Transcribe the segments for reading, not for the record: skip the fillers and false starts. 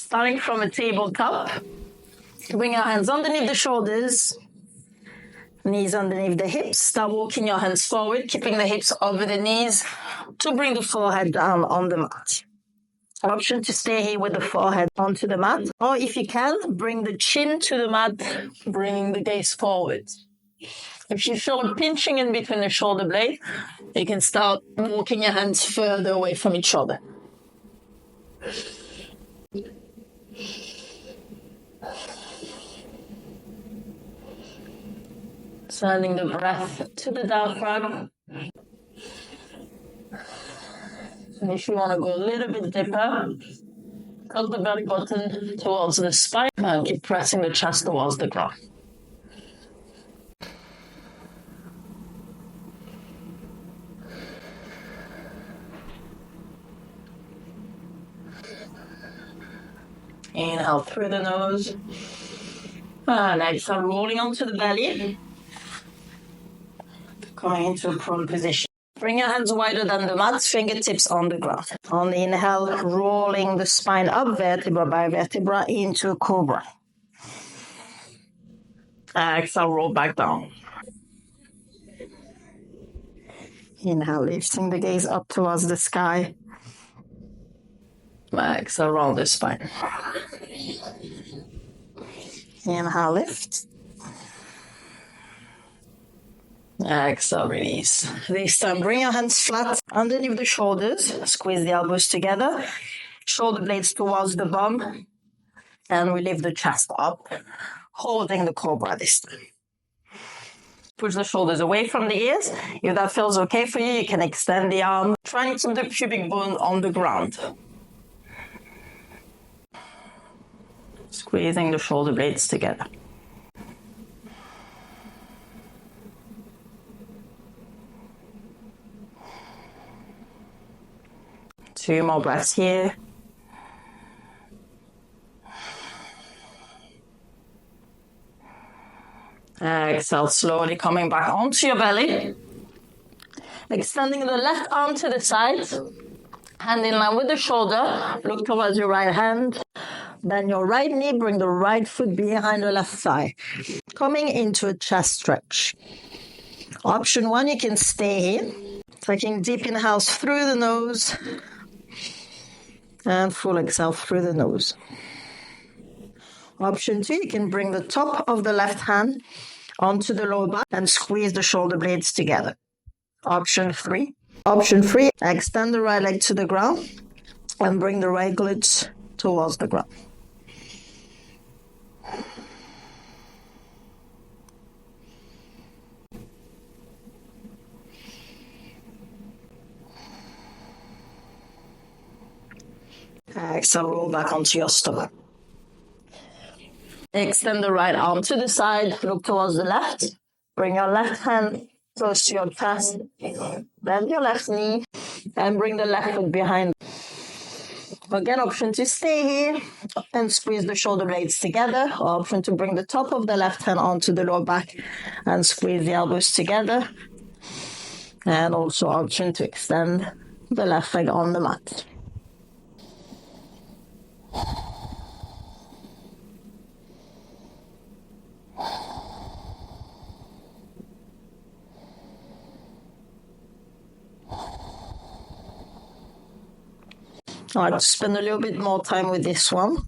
Starting from a tabletop, bring your hands underneath the shoulders, knees underneath the hips. Start walking your hands forward, keeping the hips over the knees to bring the forehead down on the mat. Option to stay here with the forehead onto the mat, or if you can, bring the chin to the mat, bringing the gaze forward. If you feel a pinching in between the shoulder blade, you can start walking your hands further away from each other. Sending the breath to the diaphragm. And if you want to go a little bit deeper, curl the belly button towards the spine and keep pressing the chest towards the ground. Inhale through the nose. And exhale, rolling onto the belly. Coming into a prone position. Bring your hands wider than the mat, fingertips on the ground. On the inhale, rolling the spine up vertebra by vertebra into a cobra. Exhale, roll back down. Inhale, lifting the gaze up towards the sky. Exhale, roll the spine. Inhale, lift. Exhale, release. This time, bring your hands flat underneath the shoulders. Squeeze the elbows together. Shoulder blades towards the bum. And we lift the chest up, holding the cobra this time. Push the shoulders away from the ears. If that feels okay for you, you can extend the arm. Try and keep the pubic bone on the ground. Squeezing the shoulder blades together. Two more breaths here. Exhale, slowly coming back onto your belly. Extending the left arm to the side. Hand in line with the shoulder. Look towards your right hand. Bend your right knee. Bring the right foot behind the left thigh. Coming into a chest stretch. Option one, you can stay here. Taking deep inhales through the nose. And full exhale through the nose. Option two, you can bring the top of the left hand onto the lower back and squeeze the shoulder blades together. Option three, extend the right leg to the ground and bring the right glutes towards the ground. Exhale, roll back onto your stomach. Extend the right arm to the side, look towards the left. Bring your left hand close to your chest. Bend your left knee and bring the left foot behind. Again, option to stay here and squeeze the shoulder blades together. Or option to bring the top of the left hand onto the lower back and squeeze the elbows together. And also option to extend the left leg on the mat. I like to spend a little bit more time with this one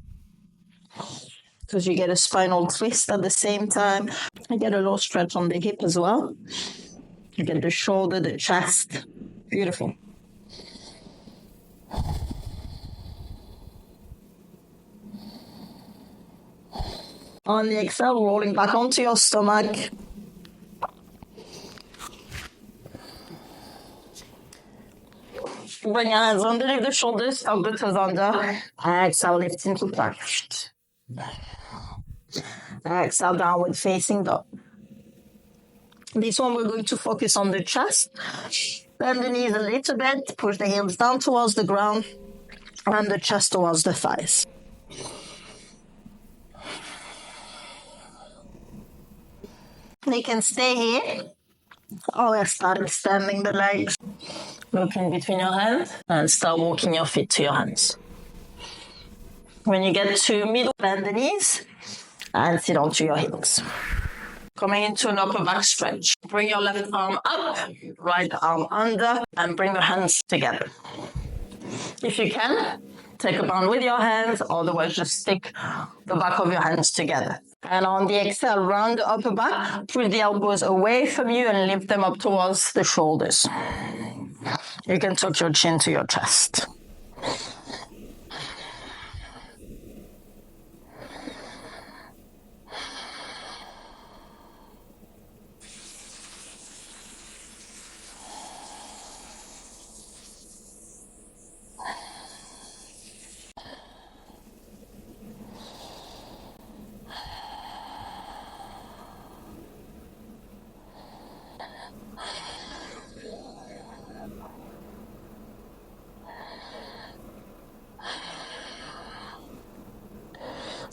because you get a spinal twist at the same time. I get a little stretch on the hip as well. You get the shoulder, the chest. Beautiful. On the exhale, rolling back onto your stomach. Bring your hands underneath the shoulders, tuck the toes under. Exhale, lift into plank. Exhale, downward facing dog. This one we're going to focus on the chest. Bend the knees a little bit, push the heels down towards the ground and the chest towards the thighs. You can stay here. Or start extending the legs. Look in between your hands and start walking your feet to your hands. When you get to middle, bend the knees and sit onto your heels. Coming into an upper back stretch. Bring your left arm up, right arm under, and bring your hands together. If you can, take a bound with your hands, otherwise just stick the back of your hands together. And on the exhale, round the upper back, pull the elbows away from you and lift them up towards the shoulders. You can tuck your chin to your chest.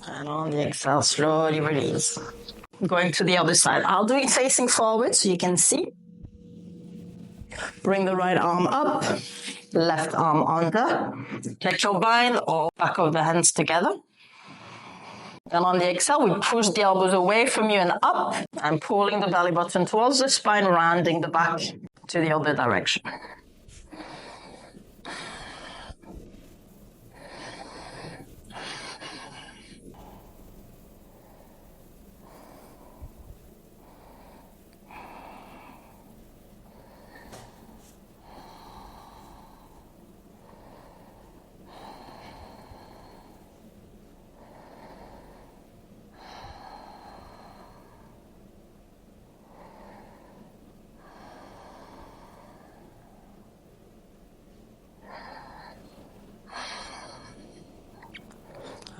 And on the exhale, slowly release. Going to the other side. I'll do it facing forward so you can see. Bring the right arm up, left arm under. Let your bind or back of the hands together. And on the exhale, we push the elbows away from you and up, and pulling the belly button towards the spine, rounding the back to the other direction.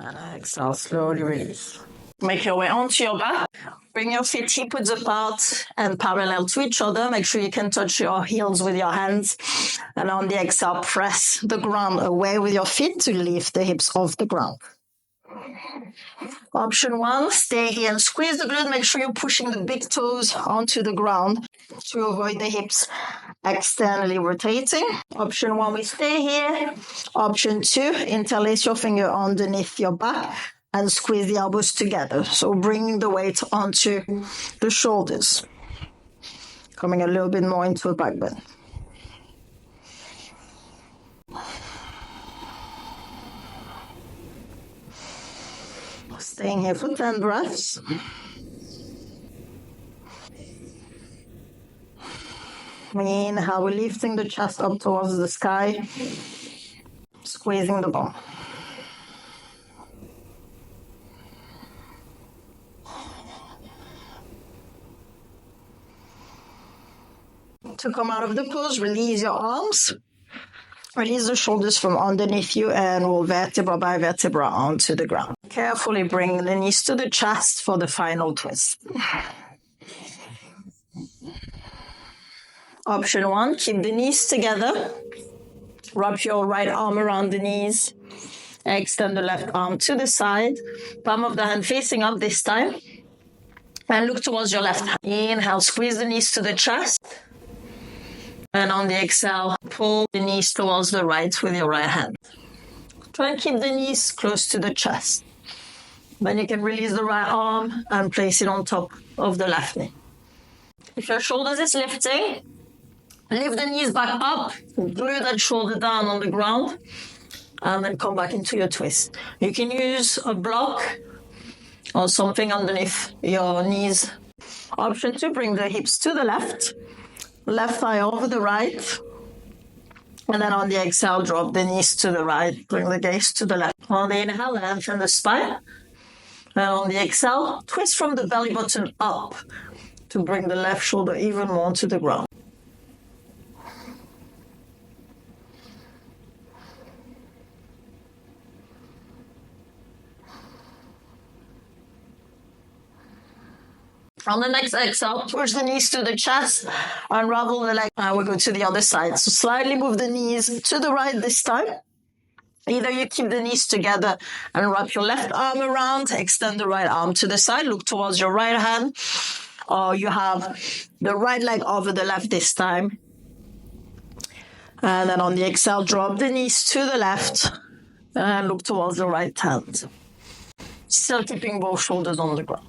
And exhale, slowly release. Make your way onto your back. Bring your feet hip-width apart and parallel to each other. Make sure you can touch your heels with your hands. And on the exhale, press the ground away with your feet to lift the hips off the ground. Option 1, stay here and squeeze the glute. Make sure you're pushing the big toes onto the ground to avoid the hips externally rotating. Option 1, we stay here. Option 2, interlace your finger underneath your back and squeeze the elbows together. So bringing the weight onto the shoulders. Coming a little bit more into a back bend. Staying here for 10 breaths. Inhale, we're lifting the chest up towards the sky, squeezing the bone. To come out of the pose, release your arms. Release the shoulders from underneath you and roll vertebra by vertebra onto the ground. Carefully bring the knees to the chest for the final twist. Option 1, keep the knees together. Wrap your right arm around the knees. Extend the left arm to the side. Palm of the hand facing up this time. And look towards your left hand. Inhale, squeeze the knees to the chest. And on the exhale, pull the knees towards the right with your right hand. Try and keep the knees close to the chest. Then you can release the right arm and place it on top of the left knee. If your shoulders is lifting, lift the knees back up, glue that shoulder down on the ground, and then come back into your twist. You can use a block or something underneath your knees. Option 2, bring the hips to the left. Left thigh over the right. And then on the exhale, drop the knees to the right. Bring the gaze to the left. On the inhale, lengthen the spine. And on the exhale, twist from the belly button up to bring the left shoulder even more to the ground. On the next exhale, push the knees to the chest, unravel the leg, and we go to the other side. So slightly move the knees to the right this time. Either you keep the knees together and wrap your left arm around, extend the right arm to the side, look towards your right hand, or you have the right leg over the left this time. And then on the exhale, drop the knees to the left And look towards the right hand. Still keeping both shoulders on the ground.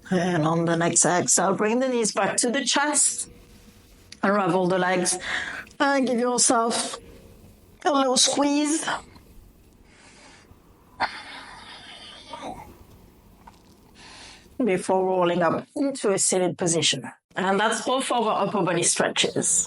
And on the next exhale, bring the knees back to the chest. Unravel the legs and give yourself a little squeeze. Before rolling up into a seated position. And that's both our upper body stretches.